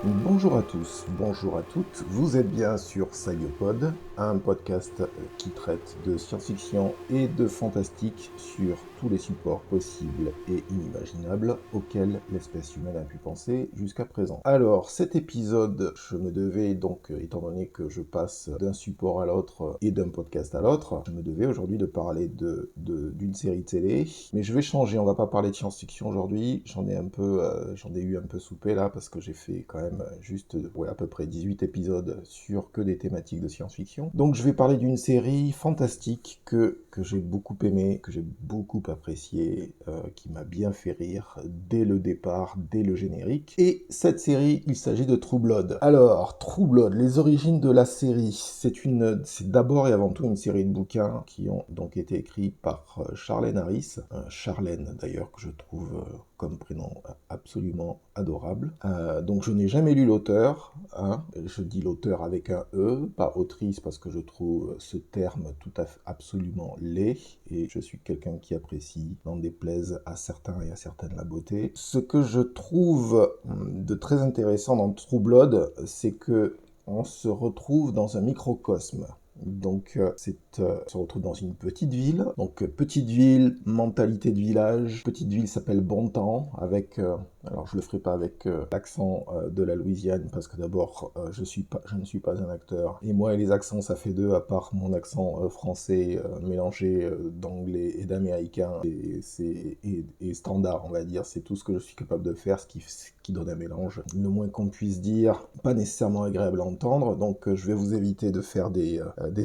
Bonjour à tous, bonjour à toutes, vous êtes bien sur Sagiopod, un podcast qui traite de science-fiction et de fantastique sur tous les supports possibles et inimaginables auxquels l'espèce humaine a pu penser jusqu'à présent. Alors, cet épisode, je me devais donc, étant donné que je passe d'un support à l'autre et d'un podcast à l'autre, je me devais aujourd'hui de parler d'une série télé, mais je vais changer, on va pas parler de science-fiction aujourd'hui, j'en ai eu un peu soupé là, parce que j'ai fait quand même juste à peu près 18 épisodes sur que des thématiques de science-fiction. Donc je vais parler d'une série fantastique que j'ai beaucoup aimée, que j'ai beaucoup appréciée, qui m'a bien fait rire dès le départ, dès le générique. Et cette série, il s'agit de True Blood. Alors, True Blood, les origines de la série, c'est d'abord et avant tout une série de bouquins qui ont donc été écrits par Charlène Harris. Charlène d'ailleurs que je trouve comme prénom absolument adorable. Donc je n'ai jamais lu l'auteur, hein. Je dis l'auteur avec un E, pas autrice parce que je trouve ce terme tout à fait absolument laid, et je suis quelqu'un qui apprécie, n'en déplaise à certains et à certaines la beauté. Ce que je trouve de très intéressant dans True Blood, c'est que on se retrouve dans un microcosme. Donc, on se retrouve dans une petite ville. Donc, petite ville, mentalité de village. Petite ville s'appelle Bontemps, avec... alors, je le ferai pas avec l'accent de la Louisiane, parce que d'abord, je ne suis pas un acteur. Et moi et les accents, ça fait deux, à part mon accent français mélangé d'anglais et d'américain. Et standard, on va dire. C'est tout ce que je suis capable de faire, ce qui donne un mélange. Le moins qu'on puisse dire, pas nécessairement agréable à entendre. Donc, je vais vous éviter de faire des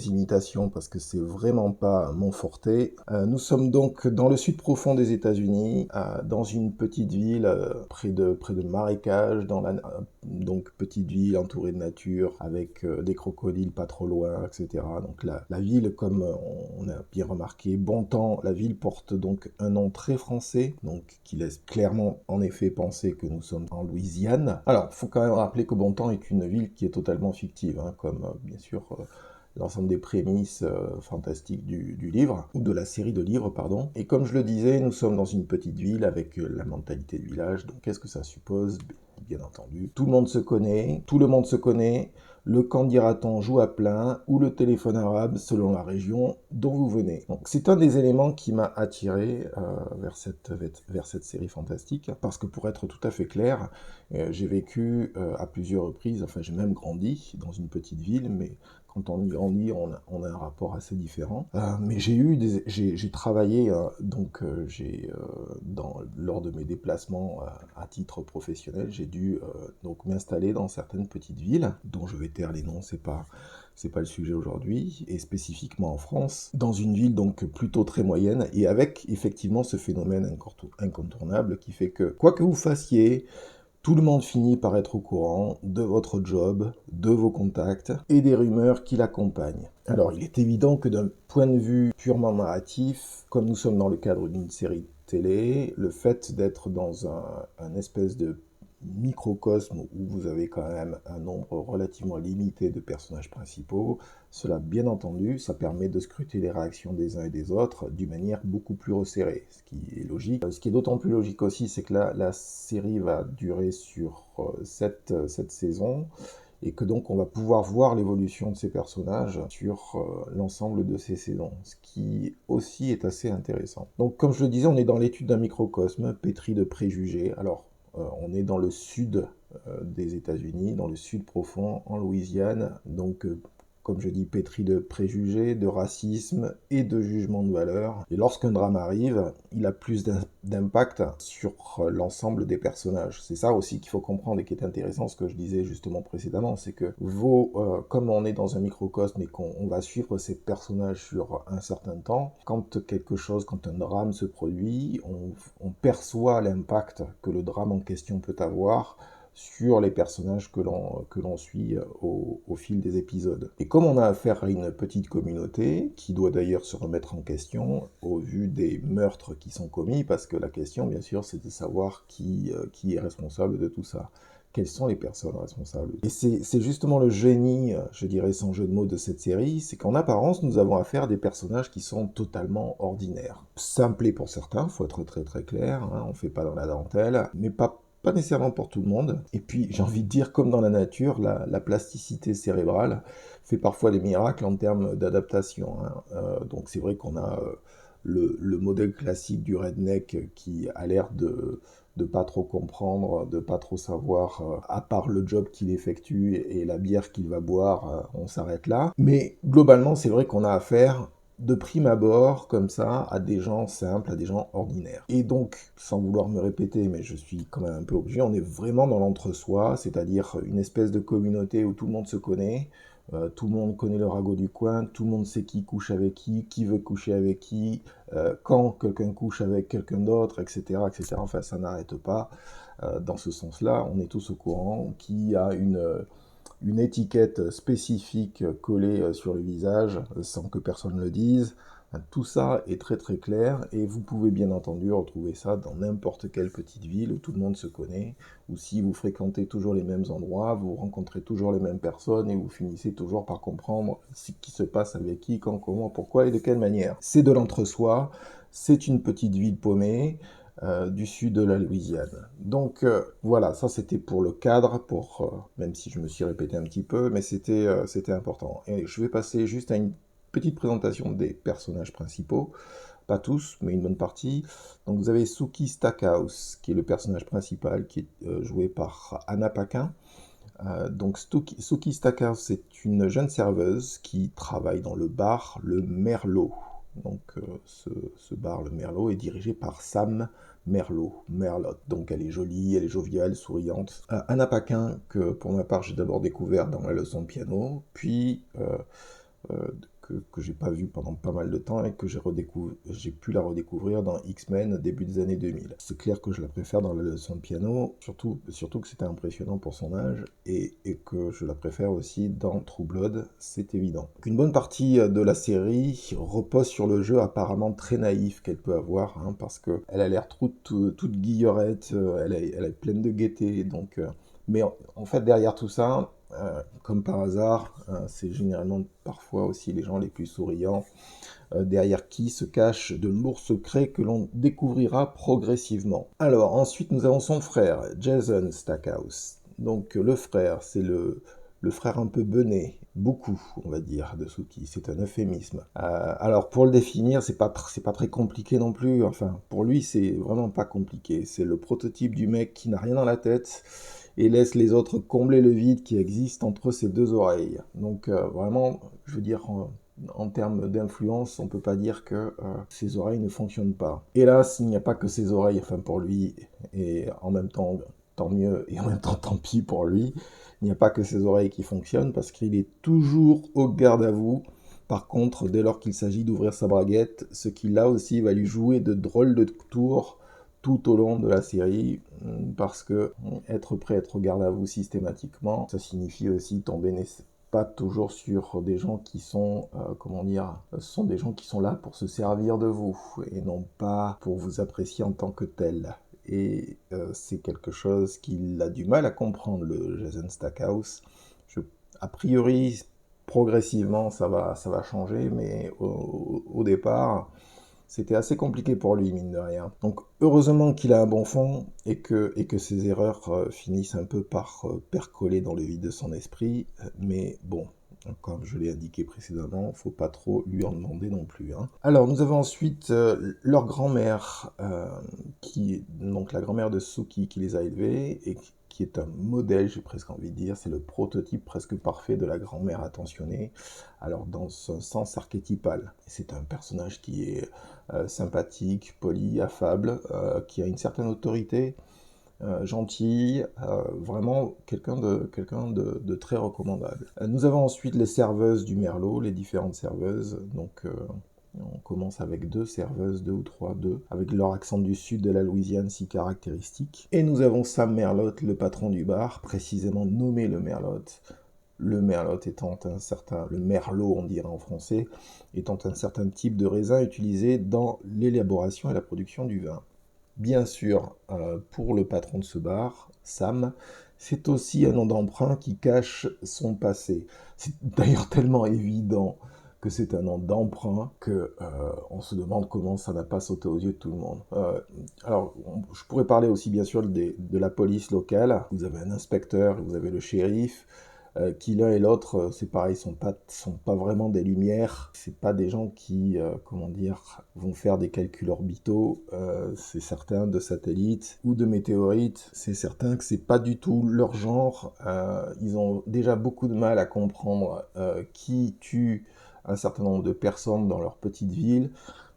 imitations parce que c'est vraiment pas mon forté. Nous sommes donc dans le sud profond des États-Unis, dans une petite ville près de marécages, donc petite ville entourée de nature avec des crocodiles pas trop loin, etc. Donc la ville, comme on a bien remarqué, Bontemps, la ville porte donc un nom très français, donc qui laisse clairement en effet penser que nous sommes en Louisiane. Alors, il faut quand même rappeler que Bontemps est une ville qui est totalement fictive, hein, comme bien sûr l'ensemble des prémices fantastiques du livre, ou de la série de livres, pardon. Et comme je le disais, nous sommes dans une petite ville avec la mentalité de village, donc qu'est-ce que ça suppose ? Bien entendu, tout le monde se connaît, le candidaton joue à plein, ou le téléphone arabe selon la région dont vous venez. Donc c'est un des éléments qui m'a attiré vers cette série fantastique, parce que pour être tout à fait clair, j'ai vécu à plusieurs reprises, enfin j'ai même grandi dans une petite ville, mais quand on y grandit, on a un rapport assez différent. Mais j'ai travaillé, lors de mes déplacements à titre professionnel, j'ai dû donc m'installer dans certaines petites villes, dont je vais taire les noms, c'est pas le sujet aujourd'hui, et spécifiquement en France, dans une ville donc plutôt très moyenne, et avec effectivement ce phénomène incontournable qui fait que, quoi que vous fassiez, tout le monde finit par être au courant de votre job, de vos contacts et des rumeurs qui l'accompagnent. Alors, il est évident que d'un point de vue purement narratif, comme nous sommes dans le cadre d'une série télé, le fait d'être dans un espèce de microcosme où vous avez quand même un nombre relativement limité de personnages principaux, cela, bien entendu, ça permet de scruter les réactions des uns et des autres d'une manière beaucoup plus resserrée, ce qui est logique. Ce qui est d'autant plus logique aussi, c'est que la série va durer sur cette saison, et que donc on va pouvoir voir l'évolution de ces personnages sur l'ensemble de ces saisons, ce qui aussi est assez intéressant. Donc comme je le disais, on est dans l'étude d'un microcosme pétri de préjugés. Alors on est dans le sud des États-Unis, dans le sud profond, en Louisiane, donc comme je dis, pétri de préjugés, de racisme et de jugement de valeur. Et lorsqu'un drame arrive, il a plus d'impact sur l'ensemble des personnages. C'est ça aussi qu'il faut comprendre et qui est intéressant, ce que je disais justement précédemment, c'est que comme on est dans un microcosme et qu'on va suivre ces personnages sur un certain temps, quand un drame se produit, on perçoit l'impact que le drame en question peut avoir sur les personnages que l'on suit au fil des épisodes. Et comme on a affaire à une petite communauté, qui doit d'ailleurs se remettre en question au vu des meurtres qui sont commis, parce que la question, bien sûr, c'est de savoir qui est responsable de tout ça. Quelles sont les personnes responsables? Et c'est justement le génie, je dirais sans jeu de mots, de cette série, c'est qu'en apparence, nous avons affaire à des personnages qui sont totalement ordinaires. Simplés pour certains, faut être très très clair, hein, on fait pas dans la dentelle, mais pas pas nécessairement pour tout le monde. Et puis, j'ai envie de dire, comme dans la nature, la plasticité cérébrale fait parfois des miracles en termes d'adaptation, hein. Donc, c'est vrai qu'on a le modèle classique du redneck qui a l'air de pas trop comprendre, de pas trop savoir, à part le job qu'il effectue et la bière qu'il va boire, on s'arrête là. Mais globalement, c'est vrai qu'on a affaire de prime abord, comme ça, à des gens simples, à des gens ordinaires. Et donc, sans vouloir me répéter, mais je suis quand même un peu obligé, on est vraiment dans l'entre-soi, c'est-à-dire une espèce de communauté où tout le monde se connaît, tout le monde connaît le ragot du coin, tout le monde sait qui couche avec qui veut coucher avec qui, quand quelqu'un couche avec quelqu'un d'autre, etc., etc. Enfin, ça n'arrête pas. Dans ce sens-là, on est tous au courant qui a une étiquette spécifique collée sur le visage sans que personne ne le dise. Tout ça est très très clair et vous pouvez bien entendu retrouver ça dans n'importe quelle petite ville où tout le monde se connaît, ou si vous fréquentez toujours les mêmes endroits, vous rencontrez toujours les mêmes personnes et vous finissez toujours par comprendre ce qui se passe avec qui, quand, comment, pourquoi et de quelle manière. C'est de l'entre-soi, c'est une petite ville paumée, du sud de la Louisiane. Donc voilà, ça c'était pour le cadre, même si je me suis répété un petit peu, mais c'était important. Et je vais passer juste à une petite présentation des personnages principaux, pas tous, mais une bonne partie. Donc vous avez Sookie Stackhouse, qui est le personnage principal, qui est joué par Anna Paquin. Donc Sookie Stackhouse, c'est une jeune serveuse qui travaille dans le bar Le Merlot. Donc ce bar Le Merlot est dirigé par Sam Merlotte. Donc elle est jolie, elle est joviale, souriante. Anna Paquin, que pour ma part j'ai d'abord découvert dans la leçon de piano, puis euh, que j'ai pas vu pendant pas mal de temps et que j'ai pu la redécouvrir dans X-Men début des années 2000. C'est clair que je la préfère dans la leçon de piano, surtout que c'était impressionnant pour son âge, et que je la préfère aussi dans True Blood, c'est évident. Une bonne partie de la série repose sur le jeu apparemment très naïf qu'elle peut avoir, hein, parce qu'elle a l'air toute guillerette, elle est pleine de gaieté, donc... mais en fait, derrière tout ça, comme par hasard, c'est généralement parfois aussi les gens les plus souriants, derrière qui se cachent de lourds secrets que l'on découvrira progressivement. Alors, ensuite, nous avons son frère, Jason Stackhouse. Donc, le frère, c'est le frère un peu bené, beaucoup, on va dire, de Sookie. C'est un euphémisme. Alors, pour le définir, c'est pas très compliqué non plus. Enfin, pour lui, c'est vraiment pas compliqué. C'est le prototype du mec qui n'a rien dans la tête et laisse les autres combler le vide qui existe entre ses deux oreilles. Donc vraiment, je veux dire, en termes d'influence, on peut pas dire que ses oreilles ne fonctionnent pas. Hélas, il n'y a pas que ses oreilles, enfin pour lui, et en même temps, tant mieux, et en même temps, tant pis pour lui, il n'y a pas que ses oreilles qui fonctionnent, parce qu'il est toujours au garde à vous. Par contre, dès lors qu'il s'agit d'ouvrir sa braguette, ce qui là aussi va lui jouer de drôles de tours tout au long de la série, parce que être prêt à être au garde à vous systématiquement, ça signifie aussi tomber pas toujours sur des gens qui sont, ce sont des gens qui sont là pour se servir de vous, et non pas pour vous apprécier en tant que tel. Et c'est quelque chose qu'il a du mal à comprendre, le Jason Stackhouse. A priori, progressivement, ça va changer, mais au départ... C'était assez compliqué pour lui, mine de rien. Donc, heureusement qu'il a un bon fond et que ses erreurs finissent un peu par percoler dans le vide de son esprit. Mais bon, comme je l'ai indiqué précédemment, faut pas trop lui en demander non plus, hein. Alors, nous avons ensuite leur grand-mère, donc la grand-mère de Sookie qui les a élevés et qui est un modèle, j'ai presque envie de dire, c'est le prototype presque parfait de la grand-mère attentionnée, alors dans un sens archétypal. C'est un personnage qui est sympathique, poli, affable, qui a une certaine autorité, gentil, vraiment quelqu'un de très recommandable. Nous avons ensuite les serveuses du Merlot, les différentes serveuses, donc... on commence avec deux serveuses, deux ou trois, avec leur accent du sud de la Louisiane si caractéristique. Et nous avons Sam Merlotte, le patron du bar, précisément nommé le Merlotte. Le Merlot étant le merlot on dirait en français, étant un certain type de raisin utilisé dans l'élaboration et la production du vin. Bien sûr, pour le patron de ce bar, Sam, c'est aussi un nom d'emprunt qui cache son passé. C'est d'ailleurs tellement évident que c'est un nom d'emprunt, que on se demande comment ça n'a pas sauté aux yeux de tout le monde. Je pourrais parler aussi bien sûr de la police locale. Vous avez un inspecteur, vous avez le shérif, qui l'un et l'autre, c'est pareil, sont pas vraiment des lumières. C'est pas des gens qui, vont faire des calculs orbitaux. C'est certain de satellites ou de météorites. C'est certain que c'est pas du tout leur genre. Ils ont déjà beaucoup de mal à comprendre qui tue un certain nombre de personnes dans leur petite ville.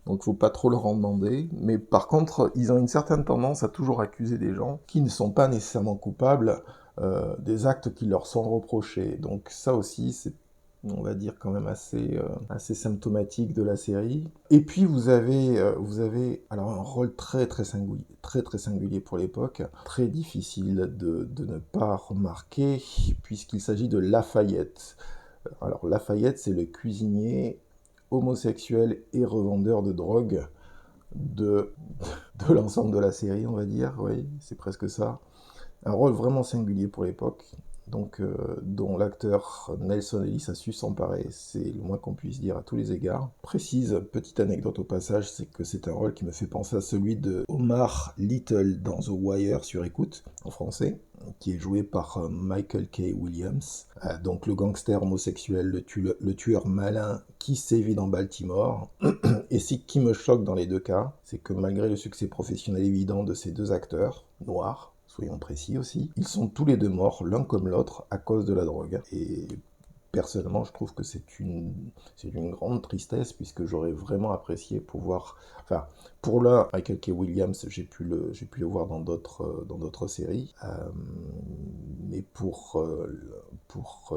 Donc faut pas trop leur en demander. Mais par contre, ils ont une certaine tendance à toujours accuser des gens qui ne sont pas nécessairement coupables des actes qui leur sont reprochés. Donc ça aussi, c'est, on va dire, quand même assez symptomatique de la série. Et puis vous avez alors un rôle très singulier pour l'époque, très difficile de ne pas remarquer, puisqu'il s'agit de Lafayette. Alors Lafayette, c'est le cuisinier homosexuel et revendeur de drogue de l'ensemble de la série, on va dire, oui, c'est presque ça. Un rôle vraiment singulier pour l'époque, donc dont l'acteur Nelson Ellis a su s'emparer, c'est le moins qu'on puisse dire à tous les égards. Précise, petite anecdote au passage, c'est que c'est un rôle qui me fait penser à celui de Omar Little dans The Wire sur écoute, en français, qui est joué par Michael K. Williams, donc le gangster homosexuel, le tueur malin qui sévit dans Baltimore. Et ce qui me choque dans les deux cas, c'est que malgré le succès professionnel évident de ces deux acteurs, noirs, soyons précis aussi, ils sont tous les deux morts, l'un comme l'autre, à cause de la drogue. Et personnellement, je trouve que c'est une grande tristesse, puisque j'aurais vraiment apprécié pouvoir... Enfin, pour l'un, Michael K. Williams, j'ai pu le voir dans d'autres séries, mais pour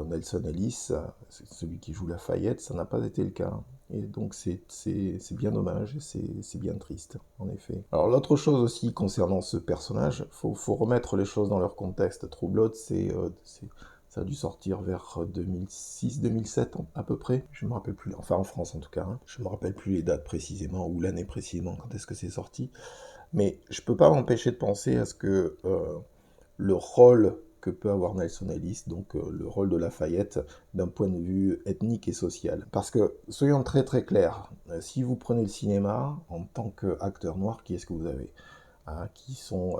Nelson Ellis, celui qui joue Lafayette, ça n'a pas été le cas. Et donc c'est bien dommage, et c'est bien triste, en effet. Alors l'autre chose aussi concernant ce personnage, faut remettre les choses dans leur contexte. True Blood, ça a dû sortir vers 2006-2007 à peu près. Je me rappelle plus, enfin en France en tout cas. Je me rappelle plus les dates précisément, ou l'année précisément, quand est-ce que c'est sorti. Mais je peux pas m'empêcher de penser à ce que le rôle que peut avoir Nelson Ellis, donc le rôle de Lafayette, d'un point de vue ethnique et social. Parce que, soyons très clairs, si vous prenez le cinéma, en tant qu'acteur noir, qui est-ce que vous avez qui sont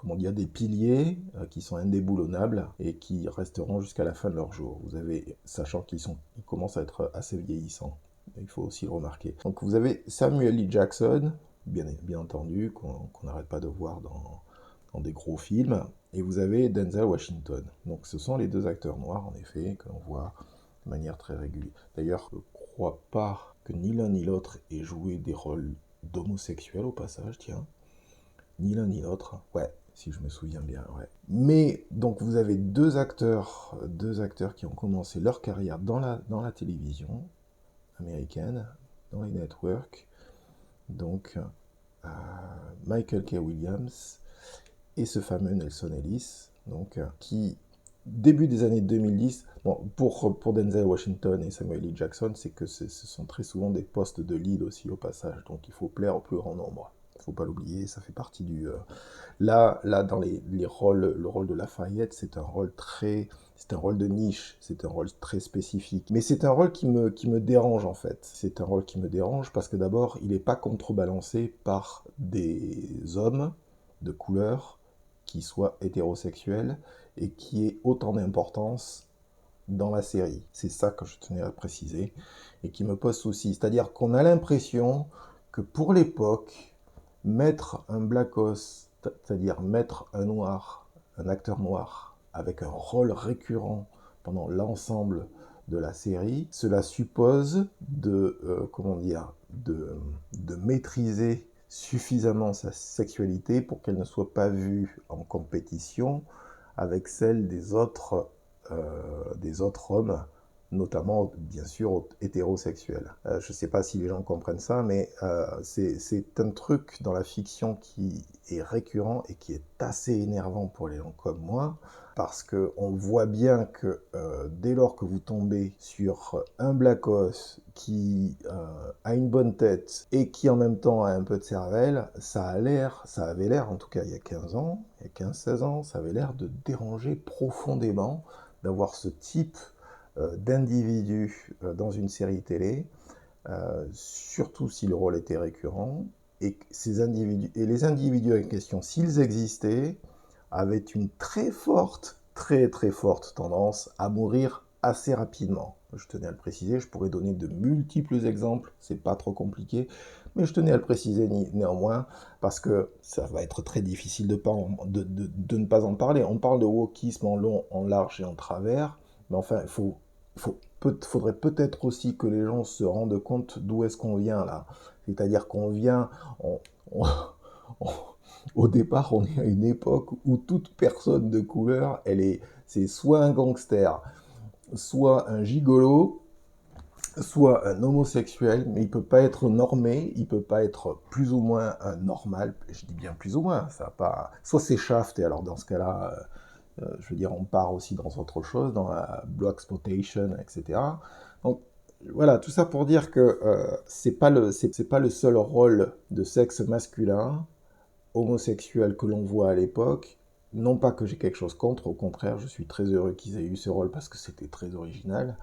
des piliers qui sont indéboulonnables et qui resteront jusqu'à la fin de leur jour. Vous avez, sachant qu'ils commencent à être assez vieillissants, il faut aussi le remarquer. Donc vous avez Samuel L. Jackson, bien entendu, qu'on n'arrête pas de voir dans des gros films, et vous avez Denzel Washington. Donc ce sont les deux acteurs noirs, en effet, que l'on voit de manière très régulière. D'ailleurs, je ne crois pas que ni l'un ni l'autre aient joué des rôles d'homosexuels au passage, tiens. Ni l'un ni l'autre, ouais, si je me souviens bien, ouais. Mais, donc vous avez deux acteurs qui ont commencé leur carrière dans la télévision américaine, dans les networks, donc Michael K. Williams et ce fameux Nelson Ellis, donc, qui, début des années 2010, bon, pour Denzel Washington et Samuel L. Jackson, c'est que ce sont très souvent des postes de lead aussi au passage, donc il faut plaire au plus grand nombre. Il ne faut pas l'oublier, ça fait partie du... Là, dans les rôles, le rôle de Lafayette, c'est un rôle de niche, c'est un rôle très spécifique. Mais c'est un rôle qui me dérange en fait. C'est un rôle qui me dérange parce que d'abord, il n'est pas contrebalancé par des hommes de couleur qui soient hétérosexuels et qui aient autant d'importance dans la série. C'est ça que je tenais à préciser et qui me pose souci. C'est-à-dire qu'on a l'impression que pour l'époque, mettre un blackos, c'est-à-dire mettre un noir, un acteur noir, avec un rôle récurrent pendant l'ensemble de la série, cela suppose de maîtriser suffisamment sa sexualité pour qu'elle ne soit pas vue en compétition avec celle des autres hommes, notamment bien sûr hétérosexuels. Je ne sais pas si les gens comprennent ça, mais c'est un truc dans la fiction qui est récurrent et qui est assez énervant pour les gens comme moi, parce qu'on voit bien que dès lors que vous tombez sur un blackos qui a une bonne tête et qui en même temps a un peu de cervelle, ça avait l'air, en tout cas il y a 15 ans, il y a 15-16 ans, ça avait l'air de déranger profondément d'avoir ce type d'individus dans une série télé, surtout si le rôle était récurrent, et les individus en question, s'ils existaient, avaient une très forte tendance à mourir assez rapidement. Je tenais à le préciser, je pourrais donner de multiples exemples, c'est pas trop compliqué, mais je tenais à le préciser néanmoins, parce que ça va être très difficile de ne pas en parler. On parle de wokisme en long, en large et en travers, mais enfin, faudrait peut-être aussi que les gens se rendent compte d'où est-ce qu'on vient là. C'est-à-dire qu'on vient, on- on- on- au départ, on est à une époque où toute personne de couleur, c'est soit un gangster, soit un gigolo, soit un homosexuel, mais il peut pas être normé, il peut pas être plus ou moins normal. Je dis bien plus ou moins, ça va pas. Soit c'est Shaft, et alors dans ce cas-là, je veux dire, on part aussi dans autre chose, dans la blaxploitation, etc. Donc voilà, tout ça pour dire que c'est pas le seul rôle de sexe masculin homosexuel que l'on voit à l'époque. Non pas que j'ai quelque chose contre, au contraire, je suis très heureux qu'ils aient eu ce rôle parce que c'était très original.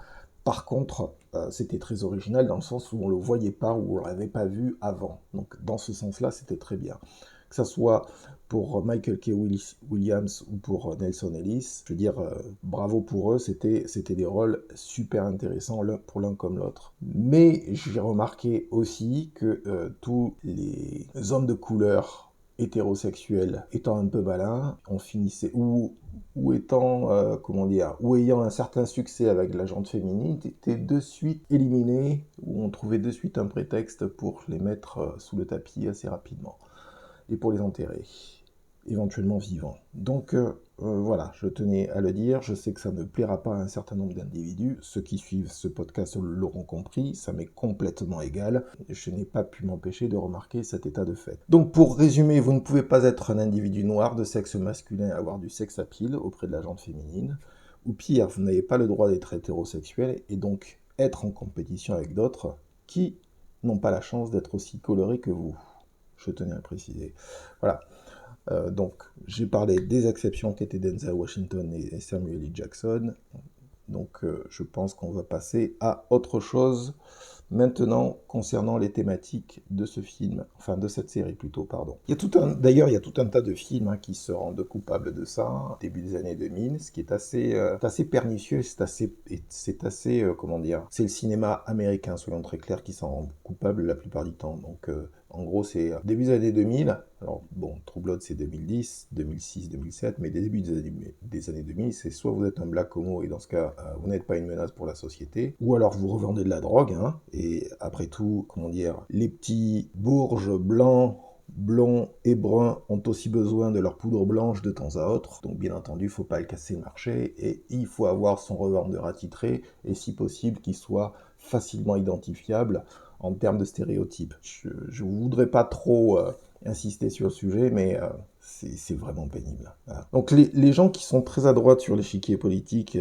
Par contre, c'était très original dans le sens où on ne le voyait pas, ou on ne l'avait pas vu avant. Donc dans ce sens-là, c'était très bien. Que ça soit pour Michael K. Williams ou pour Nelson Ellis, je veux dire, bravo pour eux, c'était des rôles super intéressants pour l'un comme l'autre. Mais j'ai remarqué aussi que tous les hommes de couleur hétérosexuels étant un peu malins, on finissait, ou étant, comment dire, ou ayant un certain succès avec la jante féminine, étaient de suite éliminés, ou on trouvait de suite un prétexte pour les mettre sous le tapis assez rapidement, et pour les enterrer, éventuellement vivants. Donc voilà, je tenais à le dire, je sais que ça ne plaira pas à un certain nombre d'individus, ceux qui suivent ce podcast l'auront compris, ça m'est complètement égal, je n'ai pas pu m'empêcher de remarquer cet état de fait. Donc pour résumer, vous ne pouvez pas être un individu noir de sexe masculin et avoir du sex appeal auprès de la jante féminine, ou pire, vous n'avez pas le droit d'être hétérosexuel et donc être en compétition avec d'autres qui n'ont pas la chance d'être aussi colorés que vous. Je tenais à le préciser. Voilà. Donc, j'ai parlé des exceptions qui étaient Denzel Washington et Samuel L. Jackson. Donc, je pense qu'on va passer à autre chose maintenant concernant les thématiques de ce film, enfin de cette série plutôt, pardon. D'ailleurs, il y a tout un tas de films qui se rendent coupables de ça, début des années 2000, ce qui est assez pernicieux, c'est assez, comment dire, c'est le cinéma américain, soyons très clairs, qui s'en rend coupable la plupart du temps. Donc, en gros, c'est début des années 2000. Alors, bon, True Blood, c'est 2010, 2006, 2007, mais début des années 2000, c'est soit vous êtes un black homo, et dans ce cas, vous n'êtes pas une menace pour la société, ou alors vous revendez de la drogue, hein, et après tout, comment dire, les petits bourges blancs, blonds et bruns ont aussi besoin de leur poudre blanche de temps à autre, donc bien entendu, il ne faut pas le casser le marché, et il faut avoir son revendeur attitré, et si possible, qu'il soit facilement identifiable en termes de stéréotypes. Je ne voudrais pas trop insister sur le sujet, mais c'est vraiment pénible. Voilà. Donc les gens qui sont très à droite sur l'échiquier politique,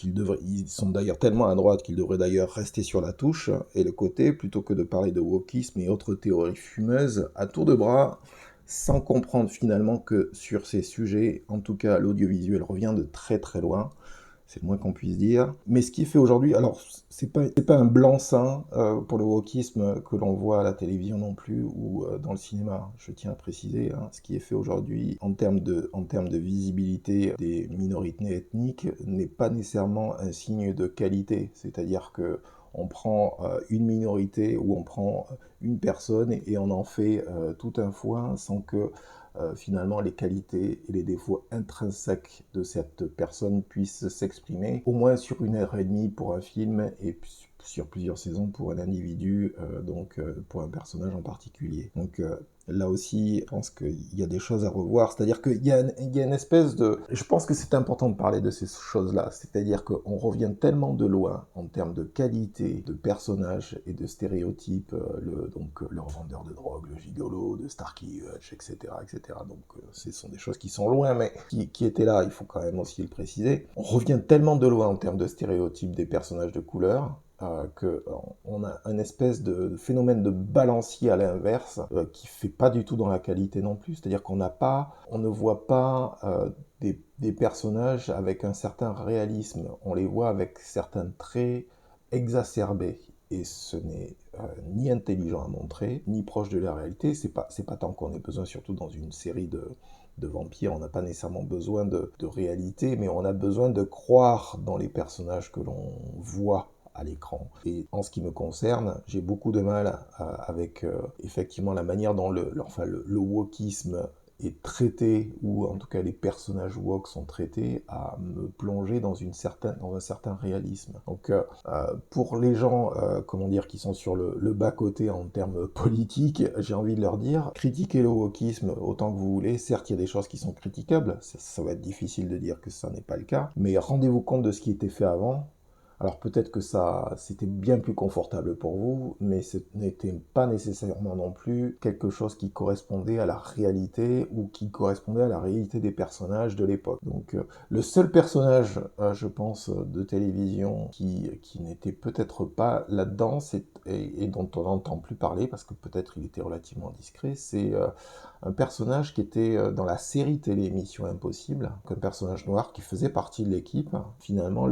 ils sont d'ailleurs tellement à droite qu'ils devraient d'ailleurs rester sur la touche et le côté, plutôt que de parler de wokisme et autres théories fumeuses à tour de bras, sans comprendre finalement que sur ces sujets, en tout cas l'audiovisuel revient de très très loin. C'est le moins qu'on puisse dire. Mais ce qui est fait aujourd'hui, alors c'est pas un blanc-seing pour le wokisme que l'on voit à la télévision non plus ou dans le cinéma, je tiens à préciser. Hein. Ce qui est fait aujourd'hui en termes de visibilité des minorités ethniques n'est pas nécessairement un signe de qualité. C'est-à-dire que on prend une minorité ou on prend une personne et on en fait tout un foin sans que finalement les qualités et les défauts intrinsèques de cette personne puissent s'exprimer, au moins sur 1 heure et demie pour un film et sur plusieurs saisons pour un individu, donc pour un personnage en particulier. Donc là aussi, je pense qu'il y a des choses à revoir, c'est-à-dire qu'il y a une espèce de... Je pense que c'est important de parler de ces choses-là, c'est-à-dire qu'on revient tellement de loin en termes de qualité, de personnages et de stéréotypes, le revendeur de drogue, le gigolo, de Starkey Hutch, etc., etc. Donc ce sont des choses qui sont loin, mais qui étaient là, il faut quand même aussi le préciser. On revient tellement de loin en termes de stéréotypes des personnages de couleur, qu'on a un espèce de phénomène de balancier à l'inverse qui fait pas du tout dans la qualité non plus. C'est-à-dire on ne voit pas des des personnages avec un certain réalisme. On les voit avec certains traits exacerbés. Et ce n'est ni intelligent à montrer, ni proche de la réalité. C'est pas tant qu'on ait besoin, surtout dans une série de vampires, on n'a pas nécessairement besoin de réalité, mais on a besoin de croire dans les personnages que l'on voit à l'écran. Et en ce qui me concerne, j'ai beaucoup de mal avec effectivement la manière dont le wokisme est traité, ou en tout cas les personnages woke sont traités, à me plonger dans un certain réalisme. Donc pour les gens comment dire, qui sont sur le bas-côté en termes politiques, j'ai envie de leur dire, critiquez le wokisme autant que vous voulez. Certes, il y a des choses qui sont critiquables, ça va être difficile de dire que ça n'est pas le cas, mais rendez-vous compte de ce qui était fait avant. Alors peut-être que ça, c'était bien plus confortable pour vous, mais ce n'était pas nécessairement non plus quelque chose qui correspondait à la réalité ou qui correspondait à la réalité des personnages de l'époque. Donc le seul personnage, je pense, de télévision qui n'était peut-être pas là-dedans et dont on n'entend plus parler, parce que peut-être il était relativement discret, c'est un personnage qui était dans la série télé Mission Impossible, un personnage noir qui faisait partie de l'équipe. Finalement,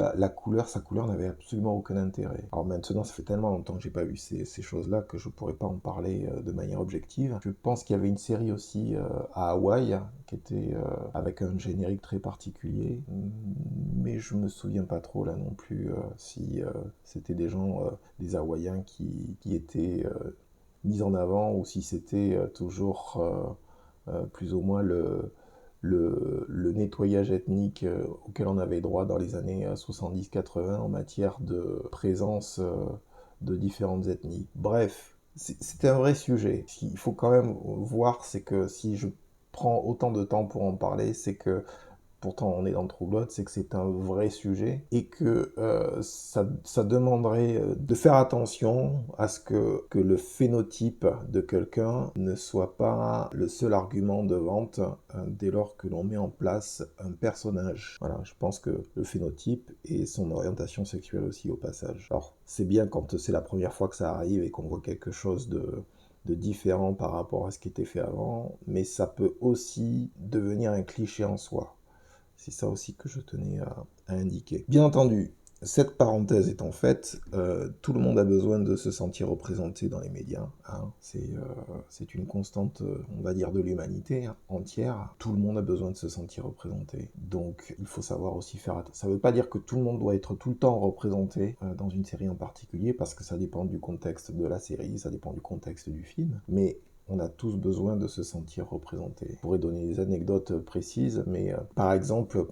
sa couleur n'avait absolument aucun intérêt. Alors maintenant, ça fait tellement longtemps que j'ai pas vu ces choses-là que je pourrais pas en parler de manière objective. Je pense qu'il y avait une série aussi à Hawaï qui était avec un générique très particulier, mais je me souviens pas trop là non plus si c'était des gens, des Hawaïens qui étaient mis en avant, ou si c'était toujours plus ou moins le nettoyage ethnique auquel on avait droit dans les années 70-80 en matière de présence de différentes ethnies. Bref, c'est un vrai sujet. Ce qu'il faut quand même voir, c'est que si je prends autant de temps pour en parler, c'est que pourtant on est dans le troublot, c'est que c'est un vrai sujet et que ça demanderait de faire attention à ce que le phénotype de quelqu'un ne soit pas le seul argument de vente dès lors que l'on met en place un personnage. Voilà, je pense que le phénotype et son orientation sexuelle aussi au passage. Alors c'est bien quand c'est la première fois que ça arrive et qu'on voit quelque chose de différent par rapport à ce qui était fait avant, mais ça peut aussi devenir un cliché en soi. C'est ça aussi que je tenais à indiquer. Bien entendu, cette parenthèse étant faite, tout le monde a besoin de se sentir représenté dans les médias. Hein. C'est une constante, on va dire, de l'humanité entière. Tout le monde a besoin de se sentir représenté. Donc il faut savoir aussi faire attention. Ça ne veut pas dire que tout le monde doit être tout le temps représenté dans une série en particulier, parce que ça dépend du contexte de la série, ça dépend du contexte du film. Mais on a tous besoin de se sentir représenté. Je pourrais donner des anecdotes précises, mais par exemple,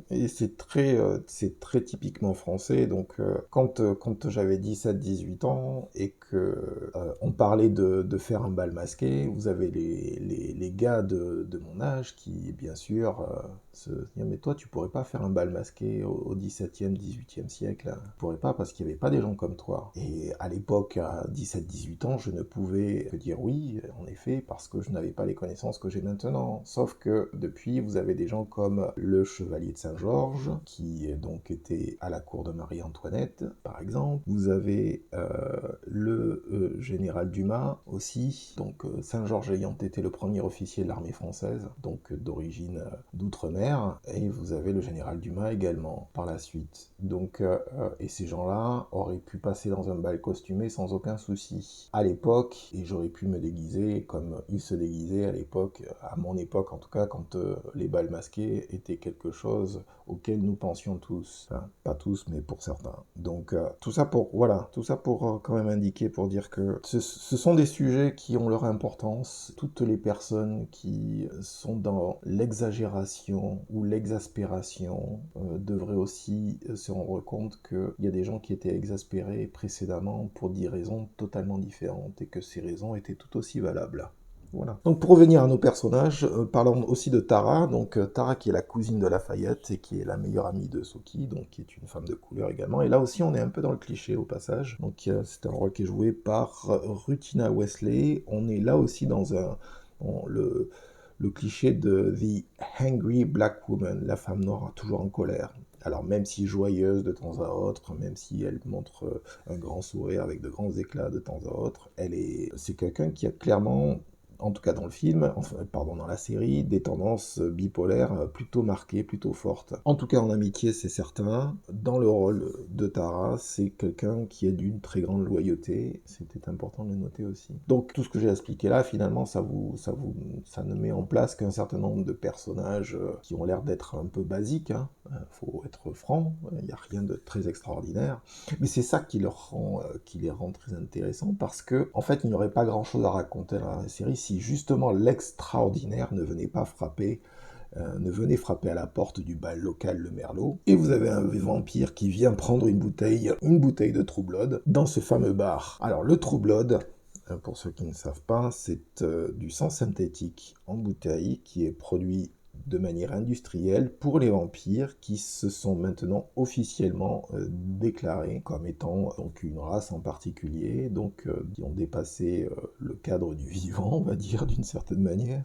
et c'est très typiquement français, donc quand j'avais 17-18 ans et que on parlait de faire un bal masqué, vous avez les gars de mon âge qui, bien sûr, se disent « Mais toi, tu pourrais pas faire un bal masqué au 17e, 18e siècle, hein. Tu pourrais pas parce qu'il n'y avait pas des gens comme toi. » Et à l'époque, à 17-18 ans, je ne pouvais que dire oui, en effet, parce que je n'avais pas les connaissances que j'ai maintenant. Sauf que depuis, vous avez des gens comme le chevalier de Saint-Georges, qui donc était à la cour de Marie-Antoinette, par exemple. Vous avez le général Dumas aussi, donc Saint-Georges ayant été le premier officier de l'armée française, donc d'origine d'outre-mer, et vous avez le général Dumas également par la suite. Donc, et ces gens-là auraient pu passer dans un bal costumé sans aucun souci. À l'époque, et j'aurais pu me déguiser comme ils se déguisaient à l'époque, à mon époque en tout cas, quand les bals masqués étaient quelque chose auquel nous pensions tous. Enfin, pas tous, mais pour certains. Donc tout ça pour quand même indiquer, pour dire que ce sont des sujets qui ont leur importance. Toutes les personnes qui sont dans l'exagération ou l'exaspération devraient aussi se rendre compte qu'il y a des gens qui étaient exaspérés précédemment pour des raisons totalement différentes et que ces raisons étaient tout aussi valables. Voilà. Donc pour revenir à nos personnages, parlons aussi de Tara. Donc Tara qui est la cousine de Lafayette et qui est la meilleure amie de Sookie, donc qui est une femme de couleur également. Et là aussi on est un peu dans le cliché au passage. Donc c'est un rôle qui est joué par Rutina Wesley. On est là aussi dans le cliché de The Angry Black Woman, la femme noire toujours en colère. Alors même si joyeuse de temps à autre, même si elle montre un grand sourire avec de grands éclats de temps à autre, c'est quelqu'un qui a clairement en tout cas dans le film, dans la série, des tendances bipolaires plutôt marquées, plutôt fortes. En tout cas en amitié, c'est certain. Dans le rôle de Tara, c'est quelqu'un qui est d'une très grande loyauté. C'était important de le noter aussi. Donc tout ce que j'ai expliqué là, finalement, ça ne met en place qu'un certain nombre de personnages qui ont l'air d'être un peu basiques. Faut être franc, il n'y a rien de très extraordinaire. Mais c'est ça qui les rend très intéressants, parce que en fait, il n'y aurait pas grand-chose à raconter dans la série si justement l'extraordinaire ne venait frapper à la porte du bal local Le Merlot, et vous avez un vampire qui vient prendre une bouteille de True Blood dans ce fameux bar. Alors le True Blood, pour ceux qui ne savent pas, c'est du sang synthétique en bouteille qui est produit de manière industrielle pour les vampires qui se sont maintenant officiellement déclarés comme étant donc une race en particulier, donc qui ont dépassé le cadre du vivant, on va dire d'une certaine manière.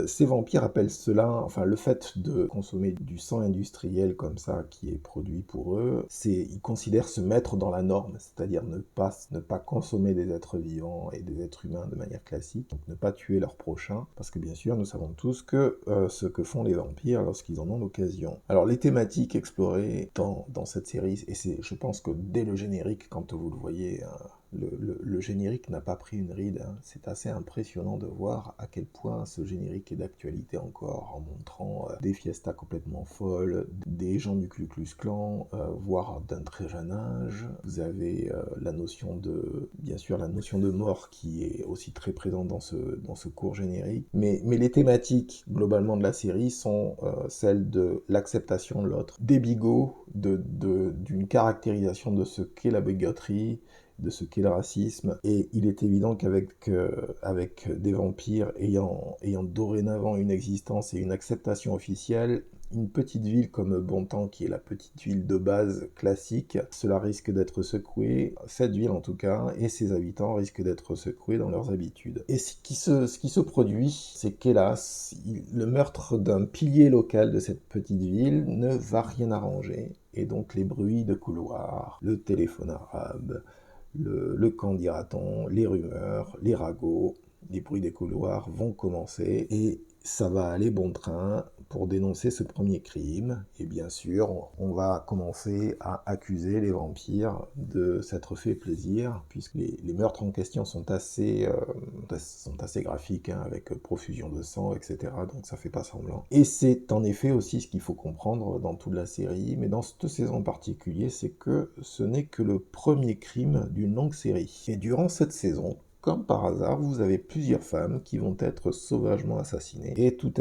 Ces vampires appellent cela, enfin le fait de consommer du sang industriel comme ça qui est produit pour eux, ils considèrent se mettre dans la norme, c'est-à-dire ne pas consommer des êtres vivants et des êtres humains de manière classique, donc ne pas tuer leur prochain, parce que bien sûr nous savons tous que ce que font les vampires lorsqu'ils en ont l'occasion. Alors les thématiques explorées dans cette série, et je pense que dès le générique, quand vous le voyez, le générique n'a pas pris une ride, c'est assez impressionnant de voir à quel point ce générique est d'actualité encore, en montrant des fiestas complètement folles, des gens du Ku Klux Klan, voire d'un très jeune âge. Vous avez bien sûr la notion de mort qui est aussi très présente dans ce court générique, mais les thématiques globalement de la série sont celles de l'acceptation de l'autre, des bigots, d'une caractérisation de ce qu'est la bigoterie, de ce qu'est le racisme, et il est évident qu'avec des vampires ayant dorénavant une existence et une acceptation officielle, une petite ville comme Bontemps, qui est la petite ville de base classique, cela risque d'être secoué, cette ville en tout cas, et ses habitants risquent d'être secoués dans leurs habitudes. Et ce qui se produit, c'est qu'hélas, le meurtre d'un pilier local de cette petite ville ne va rien arranger, et donc les bruits de couloir, le téléphone arabe, le qu'en dira-t-on, les rumeurs, les ragots, les bruits des couloirs vont commencer, et ça va aller bon train pour dénoncer ce premier crime. Et bien sûr, on va commencer à accuser les vampires de s'être fait plaisir, puisque les meurtres en question sont assez graphiques, avec profusion de sang, etc. Donc ça fait pas semblant. Et c'est en effet aussi ce qu'il faut comprendre dans toute la série, mais dans cette saison en particulier, c'est que ce n'est que le premier crime d'une longue série. Et durant cette saison, comme par hasard, vous avez plusieurs femmes qui vont être sauvagement assassinées. Et tout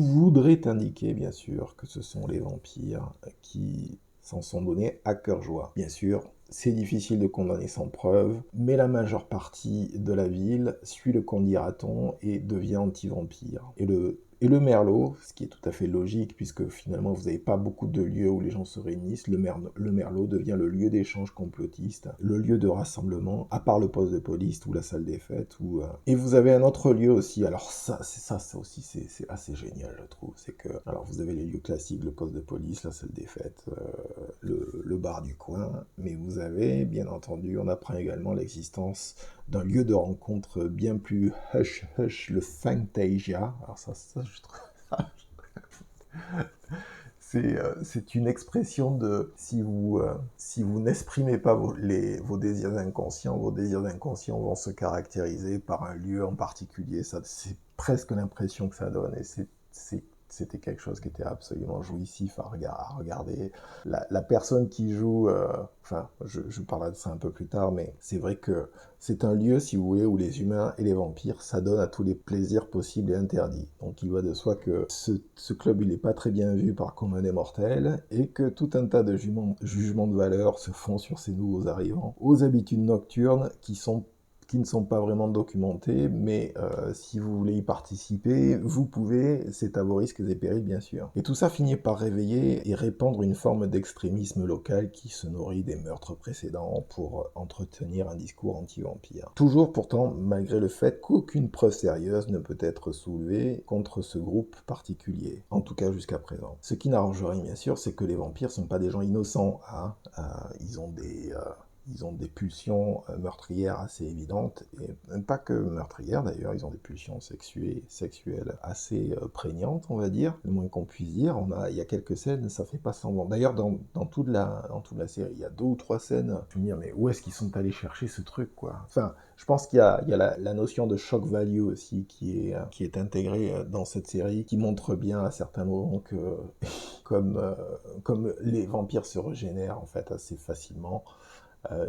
voudrait indiquer, bien sûr, que ce sont les vampires qui s'en sont donnés à cœur joie. Bien sûr, c'est difficile de condamner sans preuve, mais la majeure partie de la ville suit le qu'en dira-t-on et devient anti-vampire. Et le Merlot, ce qui est tout à fait logique, puisque finalement vous n'avez pas beaucoup de lieux où les gens se réunissent, le Merlot devient le lieu d'échange complotiste, le lieu de rassemblement, à part le poste de police ou la salle des fêtes. Et vous avez un autre lieu aussi, alors ça aussi c'est assez génial je trouve, c'est que, alors vous avez les lieux classiques, le poste de police, la salle des fêtes, le bar du coin, mais vous avez, bien entendu, on apprend également l'existence d'un lieu de rencontre bien plus hush-hush, le Fantasia. Alors ça je trouve... c'est une expression de si vous n'exprimez pas vos désirs inconscients vont se caractériser par un lieu en particulier. Ça, c'est presque l'impression que ça donne, et c'était quelque chose qui était absolument jouissif à regarder. La personne qui joue, je parlerai de ça un peu plus tard, mais c'est vrai que c'est un lieu, si vous voulez, où les humains et les vampires s'adonnent à tous les plaisirs possibles et interdits. Donc il va de soi que ce club, il n'est pas très bien vu par commun des mortels, et que tout un tas de jugements de valeur se font sur ces nouveaux arrivants, aux habitudes nocturnes qui ne sont pas vraiment documentés, mais si vous voulez y participer, vous pouvez, c'est à vos risques et périls bien sûr. Et tout ça finit par réveiller et répandre une forme d'extrémisme local qui se nourrit des meurtres précédents pour entretenir un discours anti-vampire. Toujours pourtant, malgré le fait qu'aucune preuve sérieuse ne peut être soulevée contre ce groupe particulier, en tout cas jusqu'à présent. Ce qui n'arrange rien bien sûr, c'est que les vampires sont pas des gens innocents, ils ont ils ont des pulsions meurtrières assez évidentes, et même pas que meurtrières d'ailleurs, ils ont des pulsions sexuelles assez prégnantes, on va dire, le moins qu'on puisse dire. Il y a quelques scènes, ça fait pas semblant. D'ailleurs, dans toute la série, il y a 2 ou 3 scènes, je me dis, mais où est-ce qu'ils sont allés chercher ce truc, quoi? Enfin, je pense qu'il y a la notion de shock value aussi qui est intégrée dans cette série, qui montre bien à certains moments que comme les vampires se régénèrent en fait assez facilement,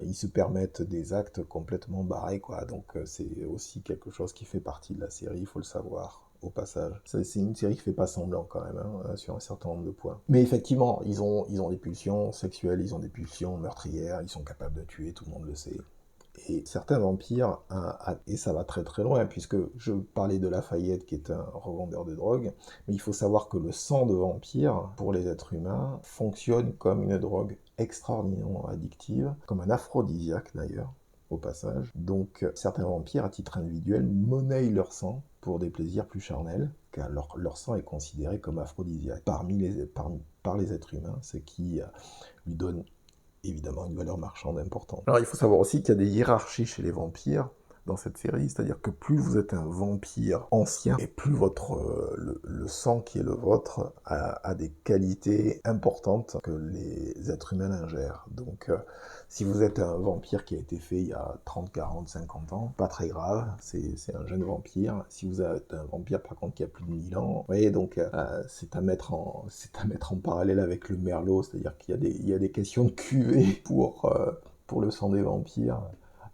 ils se permettent des actes complètement barrés, quoi. Donc c'est aussi quelque chose qui fait partie de la série, il faut le savoir au passage. C'est une série qui fait pas semblant quand même, hein, sur un certain nombre de points. Mais effectivement, ils ont des pulsions sexuelles, ils ont des pulsions meurtrières, ils sont capables de tuer, tout le monde le sait. Et certains vampires, et ça va très très loin, puisque je parlais de Lafayette qui est un revendeur de drogue, mais il faut savoir que le sang de vampire, pour les êtres humains, fonctionne comme une drogue extraordinairement addictive, comme un aphrodisiaque d'ailleurs, au passage. Donc certains vampires, à titre individuel, monnaient leur sang pour des plaisirs plus charnels, car leur sang est considéré comme aphrodisiaque par les êtres humains, ce qui lui donne évidemment une valeur marchande importante. Alors il faut savoir aussi qu'il y a des hiérarchies chez les vampires dans cette série, c'est-à-dire que plus vous êtes un vampire ancien, et plus le sang qui est le vôtre a des qualités importantes que les êtres humains ingèrent. Donc si vous êtes un vampire qui a été fait il y a 30, 40, 50 ans, pas très grave, c'est un jeune vampire. Si vous êtes un vampire par contre qui a plus de 1000 ans, vous voyez, donc c'est à mettre en parallèle avec le merlot, c'est-à-dire qu'il y a des questions de cuvée pour le sang des vampires,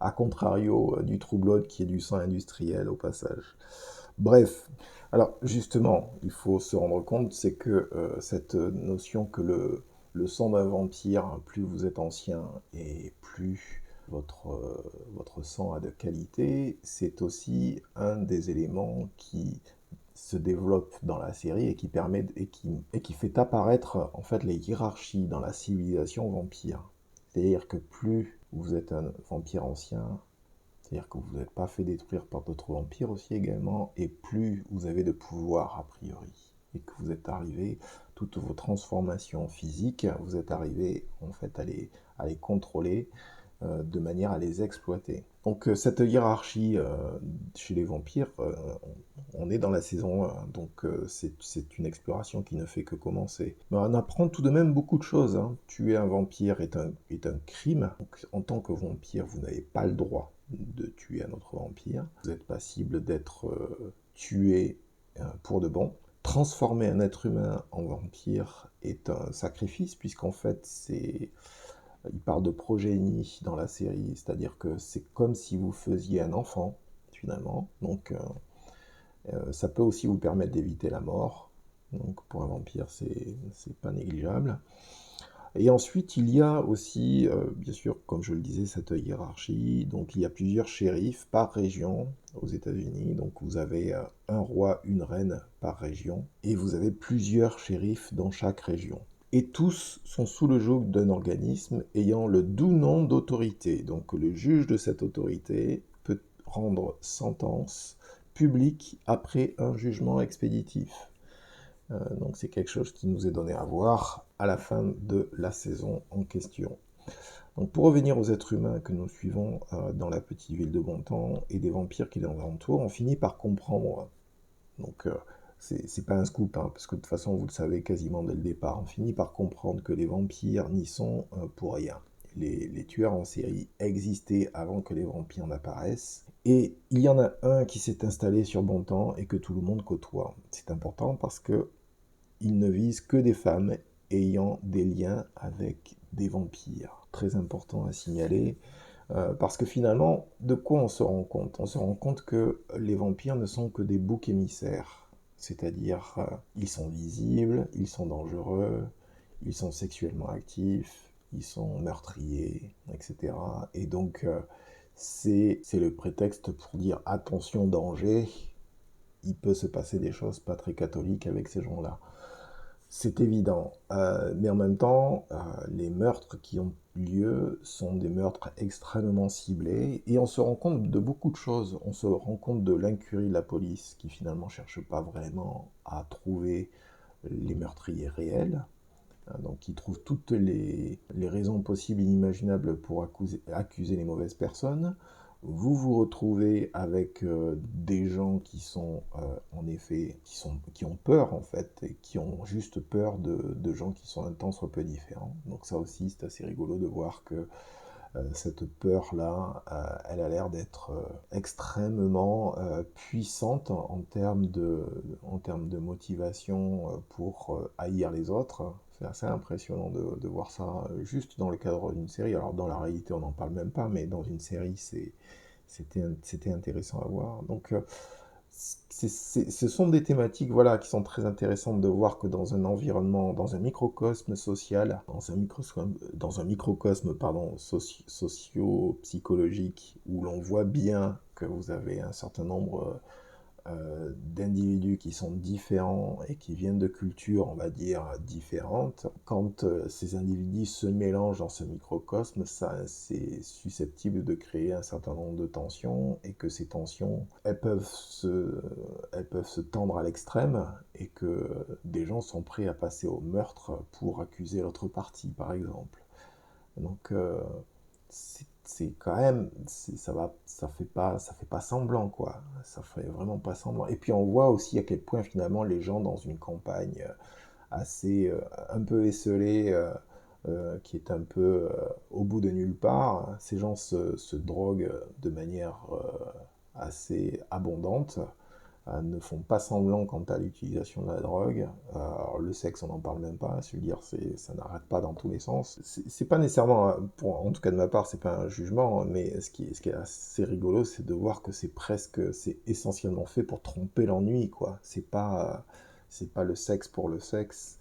à contrario du True Blood qui est du sang industriel au passage. Bref, alors justement, il faut se rendre compte, c'est que cette notion que le sang d'un vampire, plus vous êtes ancien et plus votre sang a de qualité, c'est aussi un des éléments qui se développe dans la série et qui permet et qui fait apparaître en fait les hiérarchies dans la civilisation vampire. C'est-à-dire que plus vous êtes un vampire ancien, c'est-à-dire que vous n'êtes pas fait détruire par d'autres vampires aussi également, et plus vous avez de pouvoir a priori, et que vous êtes arrivé, toutes vos transformations physiques, vous êtes arrivé en fait à les contrôler de manière à les exploiter. Donc cette hiérarchie chez les vampires, on est dans la saison 1, donc c'est une exploration qui ne fait que commencer. Mais on apprend tout de même beaucoup de choses, hein. Tuer un vampire est un crime. Donc, en tant que vampire, vous n'avez pas le droit de tuer un autre vampire. Vous êtes passible d'être tué pour de bon. Transformer un être humain en vampire est un sacrifice, puisqu'en fait il parle de progénie dans la série, c'est-à-dire que c'est comme si vous faisiez un enfant, finalement. Donc ça peut aussi vous permettre d'éviter la mort. Donc pour un vampire, c'est pas négligeable. Et ensuite, il y a aussi, bien sûr, comme je le disais, cette hiérarchie. Donc il y a plusieurs shérifs par région aux États-Unis. Donc vous avez un roi, une reine par région. Et vous avez plusieurs shérifs dans chaque région. Et tous sont sous le joug d'un organisme ayant le doux nom d'autorité. Donc le juge de cette autorité peut rendre sentence publique après un jugement expéditif. Donc c'est quelque chose qui nous est donné à voir à la fin de la saison en question. Donc pour revenir aux êtres humains que nous suivons dans la petite ville de Bontemps et des vampires qui les entourent, on finit par comprendre. Donc c'est pas un scoop, hein, parce que de toute façon vous le savez quasiment dès le départ, on finit par comprendre que les vampires n'y sont pour rien. Les tueurs en série existaient avant que les vampires n'apparaissent, et il y en a un qui s'est installé sur Bontemps et que tout le monde côtoie. C'est important parce que il ne vise que des femmes ayant des liens avec des vampires. Très important à signaler, parce que finalement, de quoi on se rend compte? On se rend compte que les vampires ne sont que des boucs émissaires. C'est-à-dire, ils sont visibles, ils sont dangereux, ils sont sexuellement actifs, ils sont meurtriers, etc. Et donc, c'est le prétexte pour dire attention, danger, il peut se passer des choses pas très catholiques avec ces gens-là. C'est évident, mais en même temps, les meurtres qui ont lieu sont des meurtres extrêmement ciblés, et on se rend compte de beaucoup de choses. On se rend compte de l'incurie de la police, qui finalement cherche pas vraiment à trouver les meurtriers réels, Donc ils trouvent toutes les raisons possibles et inimaginables pour accuser les mauvaises personnes. Vous vous retrouvez avec des gens qui sont en effet, qui ont peur en fait, et qui ont juste peur de gens qui sont un tant soit peu différents. Donc ça aussi c'est assez rigolo de voir que cette peur-là, elle a l'air d'être extrêmement puissante en termes de motivation pour haïr les autres. C'est assez impressionnant de voir ça juste dans le cadre d'une série. Alors dans la réalité, on n'en parle même pas, mais dans une série, c'était intéressant à voir. Donc ce sont des thématiques voilà, qui sont très intéressantes de voir que dans un environnement, dans un microcosme social, dans un microcosme pardon, socio-psychologique, où l'on voit bien que vous avez un certain nombre d'individus qui sont différents et qui viennent de cultures, on va dire, différentes, quand ces individus se mélangent dans ce microcosme, ça, c'est susceptible de créer un certain nombre de tensions et que ces tensions, elles peuvent se tendre à l'extrême et que des gens sont prêts à passer au meurtre pour accuser l'autre partie, par exemple. Donc, c'est quand même, ça fait pas semblant, quoi. Ça fait vraiment pas semblant. Et puis on voit aussi à quel point finalement les gens dans une campagne assez, un peu esselée, qui est un peu au bout de nulle part, ces gens se droguent de manière assez abondante, ne font pas semblant quant à l'utilisation de la drogue. Alors, le sexe, on n'en parle même pas. Je veux dire, ça n'arrête pas dans tous les sens. C'est pas nécessairement, en tout cas de ma part, c'est pas un jugement, mais ce qui est assez rigolo, c'est de voir que c'est essentiellement fait pour tromper l'ennui, quoi. C'est pas le sexe pour le sexe.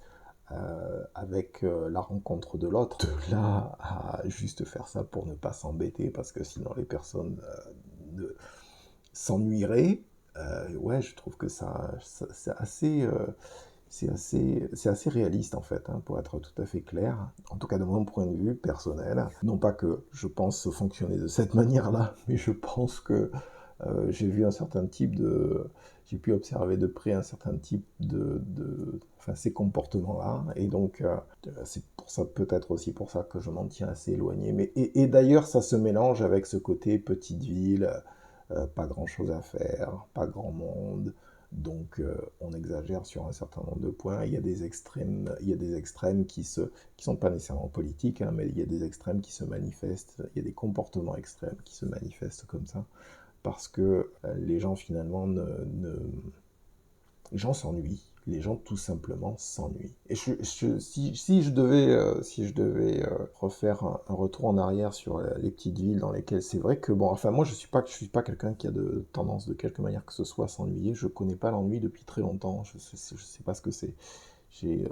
Avec la rencontre de l'autre, de là à juste faire ça pour ne pas s'embêter, parce que sinon les personnes s'ennuieraient. Ouais, je trouve que c'est assez, c'est assez réaliste en fait, hein, pour être tout à fait clair. En tout cas, de mon point de vue personnel. Non pas que je pense fonctionner de cette manière-là, mais je pense que j'ai vu un certain type de... J'ai pu observer de près un certain type enfin, ces comportements-là. Et donc, c'est pour ça, peut-être aussi pour ça que je m'en tiens assez éloigné. Et d'ailleurs, ça se mélange avec ce côté petite ville, pas grand-chose à faire, pas grand monde. Donc, on exagère sur un certain nombre de points. Il y a des extrêmes qui sont pas nécessairement politiques, hein, mais il y a des extrêmes qui se manifestent. Il y a des comportements extrêmes qui se manifestent comme ça parce que les gens finalement les gens s'ennuient. Les gens tout simplement s'ennuient. Et si je devais refaire un retour en arrière sur les petites villes dans lesquelles c'est vrai que bon, enfin moi je suis pas quelqu'un qui a de tendance de quelque manière que ce soit à s'ennuyer. Je connais pas l'ennui depuis très longtemps. Je sais pas ce que c'est. J'ai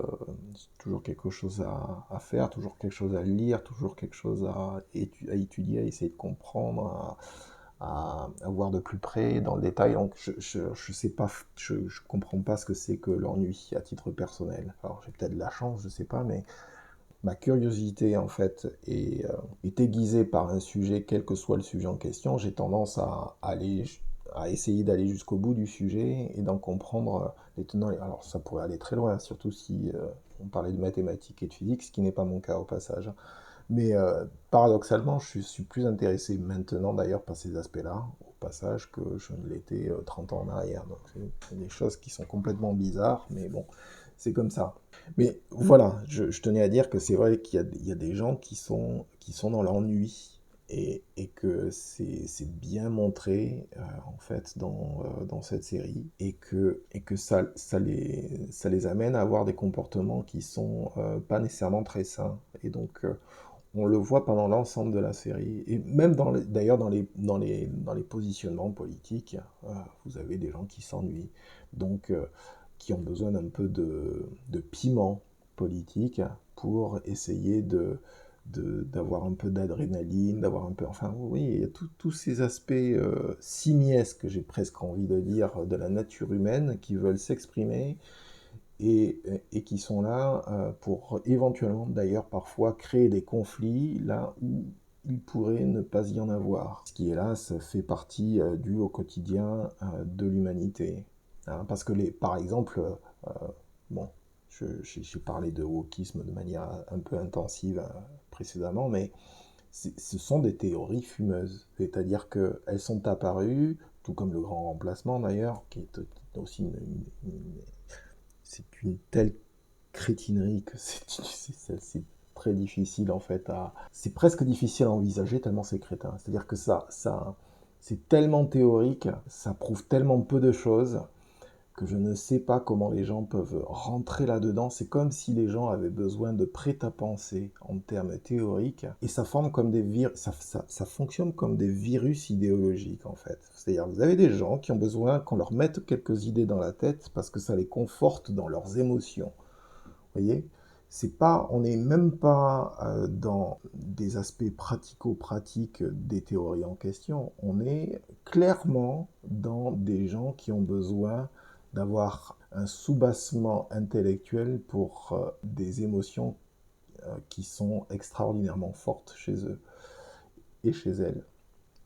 toujours quelque chose à faire, toujours quelque chose à lire, toujours quelque chose à étudier, à essayer de comprendre, à voir de plus près, dans le détail. Donc je sais pas, je comprends pas ce que c'est que l'ennui à titre personnel. Alors j'ai peut-être de la chance, je sais pas, mais ma curiosité en fait est aiguisée par un sujet, quel que soit le sujet en question. J'ai tendance à essayer d'aller jusqu'au bout du sujet et d'en comprendre les tenants. Alors ça pourrait aller très loin, surtout si on parlait de mathématiques et de physique, ce qui n'est pas mon cas au passage. Mais paradoxalement, je suis plus intéressé maintenant d'ailleurs par ces aspects-là, au passage, que je ne l'étais 30 ans en arrière. Donc c'est des choses qui sont complètement bizarres, mais bon, c'est comme ça. Mais voilà, je tenais à dire que c'est vrai il y a des gens qui sont dans l'ennui et que c'est bien montré en fait dans cette série et que ça les amène à avoir des comportements qui sont pas nécessairement très sains. Et donc on le voit pendant l'ensemble de la série. Et même d'ailleurs dans les positionnements politiques, vous avez des gens qui s'ennuient. Donc, qui ont besoin d'un peu de piment politique pour essayer d'avoir un peu d'adrénaline, d'avoir un peu... Enfin, oui, il y a tous ces aspects simiesques, j'ai presque envie de dire, de la nature humaine qui veulent s'exprimer et qui sont là pour éventuellement d'ailleurs parfois créer des conflits là où il pourrait ne pas y en avoir. Ce qui hélas fait partie du au quotidien de l'humanité. Hein, parce que par exemple, bon, J'ai parlé de wokisme de manière un peu intensive précédemment, mais ce sont des théories fumeuses. C'est-à-dire qu'elles sont apparues, tout comme le grand remplacement d'ailleurs, qui est aussi c'est une telle crétinerie que c'est très difficile en fait c'est presque difficile à envisager tellement c'est crétin. C'est-à-dire que c'est tellement théorique, ça prouve tellement peu de choses que je ne sais pas comment les gens peuvent rentrer là-dedans. C'est comme si les gens avaient besoin de prêt-à-penser en termes théoriques, et ça forme comme ça fonctionne comme des virus idéologiques en fait. C'est-à-dire vous avez des gens qui ont besoin qu'on leur mette quelques idées dans la tête parce que ça les conforte dans leurs émotions. Vous voyez, on n'est même pas dans des aspects pratico-pratiques des théories en question. On est clairement dans des gens qui ont besoin d'avoir un soubassement intellectuel pour des émotions qui sont extraordinairement fortes chez eux et chez elles.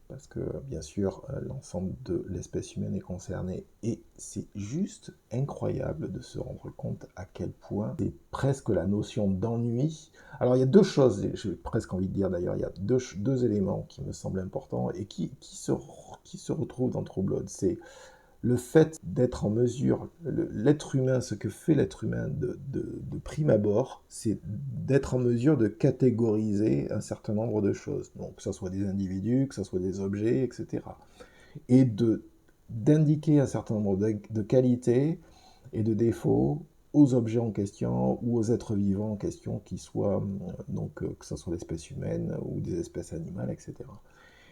Parce que, bien sûr, l'ensemble de l'espèce humaine est concerné. Et c'est juste incroyable de se rendre compte à quel point c'est presque la notion d'ennui. Alors, il y a deux choses, j'ai presque envie de dire d'ailleurs, il y a deux éléments qui me semblent importants et qui se retrouvent dans True Blood. C'est le fait d'être en mesure, l'être humain, ce que fait l'être humain de prime abord, c'est d'être en mesure de catégoriser un certain nombre de choses. Donc, que ce soit des individus, que ce soit des objets, etc. Et d'indiquer un certain nombre de qualités et de défauts aux objets en question ou aux êtres vivants en question, qu'ils soient, que ce soit l'espèce humaine ou des espèces animales, etc.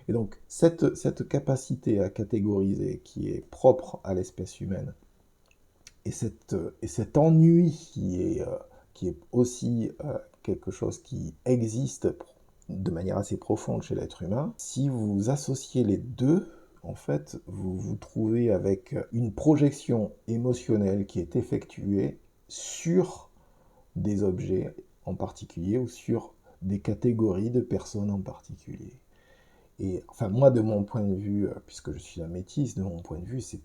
Et donc, cette capacité à catégoriser qui est propre à l'espèce humaine, et cet ennui qui est aussi quelque chose qui existe de manière assez profonde chez l'être humain, si vous associez les deux, en fait, vous vous trouvez avec une projection émotionnelle qui est effectuée sur des objets en particulier ou sur des catégories de personnes en particulier. Et enfin, moi, de mon point de vue, puisque je suis un métis, de mon point de vue, c'est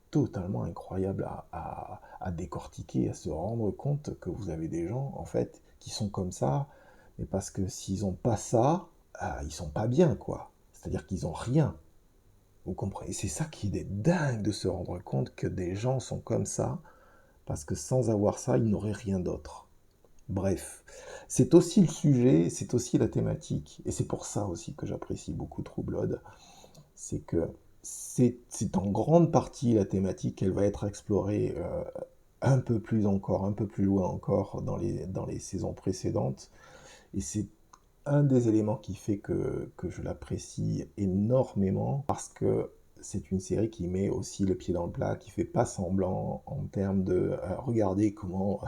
totalement incroyable à décortiquer, à se rendre compte que vous avez des gens, en fait, qui sont comme ça, mais parce que s'ils n'ont pas ça, ils sont pas bien, quoi. C'est-à-dire qu'ils n'ont rien. Vous comprenez? C'est ça qui est dingue de se rendre compte que des gens sont comme ça, parce que sans avoir ça, ils n'auraient rien d'autre. Bref, c'est aussi le sujet, c'est aussi la thématique, et c'est pour ça aussi que j'apprécie beaucoup True Blood, c'est que c'est en grande partie la thématique qu'elle va être explorée un peu plus encore, un peu plus loin encore dans les saisons précédentes, et c'est un des éléments qui fait que je l'apprécie énormément, parce que c'est une série qui met aussi le pied dans le plat, qui fait pas semblant en termes de regarder comment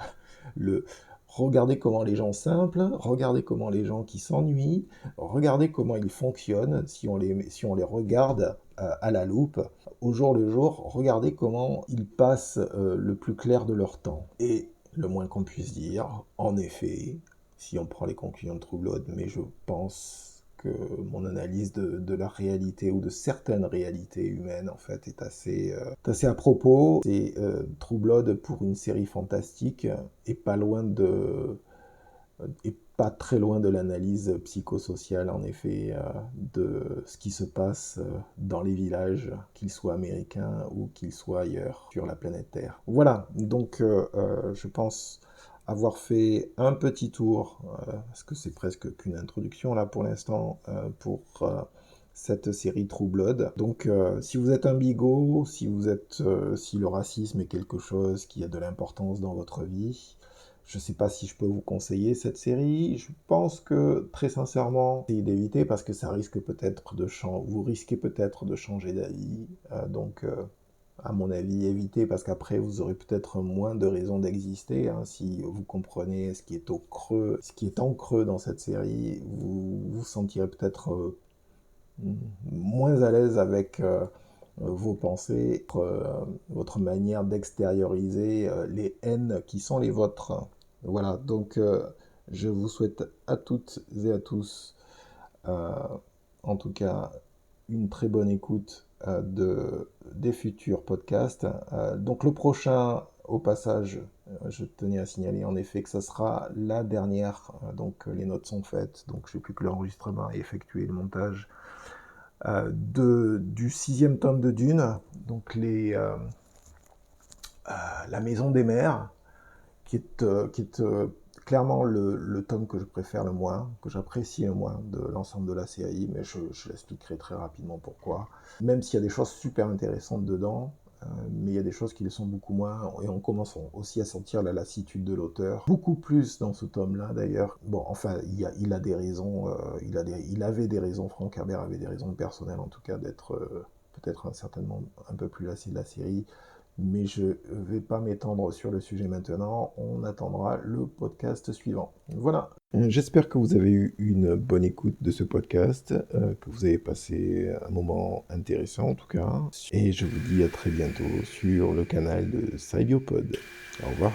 le regardez comment les gens simples, regardez comment les gens qui s'ennuient, regardez comment ils fonctionnent si on les regarde à la loupe, au jour le jour, regardez comment ils passent le plus clair de leur temps. Et le moins qu'on puisse dire, en effet, si on prend les conclusions de True Blood, mais je pense que mon analyse de la réalité ou de certaines réalités humaines en fait est assez à propos. C'est True Blood pour une série fantastique et pas très loin de l'analyse psychosociale en effet de ce qui se passe dans les villages, qu'ils soient américains ou qu'ils soient ailleurs sur la planète Terre. Voilà, donc je pense avoir fait un petit tour, parce que c'est presque qu'une introduction là pour l'instant, pour cette série True Blood. Donc si vous êtes un bigot, si le racisme est quelque chose qui a de l'importance dans votre vie, je ne sais pas si je peux vous conseiller cette série. Je pense que très sincèrement, essayez d'éviter parce que ça risque peut-être vous risquez peut-être de changer d'avis. Donc à mon avis, évitez parce qu'après vous aurez peut-être moins de raisons d'exister si vous comprenez ce qui est en creux dans cette série. Vous vous sentirez peut-être moins à l'aise avec vos pensées, votre manière d'extérioriser les haines qui sont les vôtres. Voilà, donc je vous souhaite à toutes et à tous, euh, en tout cas, une très bonne écoute des futurs podcasts. Donc le prochain Au passage, je tenais à signaler en effet que ça sera la dernière, donc les notes sont faites, donc je n'ai plus que l'enregistrement et effectuer le montage du 6e tome de Dune, donc la Maison des Mers, qui est clairement le tome que je préfère le moins, que j'apprécie le moins de l'ensemble de la série, mais je l'expliquerai très rapidement pourquoi. Même s'il y a des choses super intéressantes dedans, mais il y a des choses qui le sont beaucoup moins, et on commence aussi à sentir la lassitude de l'auteur, beaucoup plus dans ce tome-là d'ailleurs. Bon, enfin, il a des raisons, il avait des raisons, Frank Herbert avait des raisons personnelles en tout cas d'être peut-être certainement un peu plus lassé de la série, mais je ne vais pas m'étendre sur le sujet maintenant, on attendra le podcast suivant. Voilà. J'espère que vous avez eu une bonne écoute de ce podcast, que vous avez passé un moment intéressant en tout cas, et je vous dis à très bientôt sur le canal de Cybiopod. Au revoir.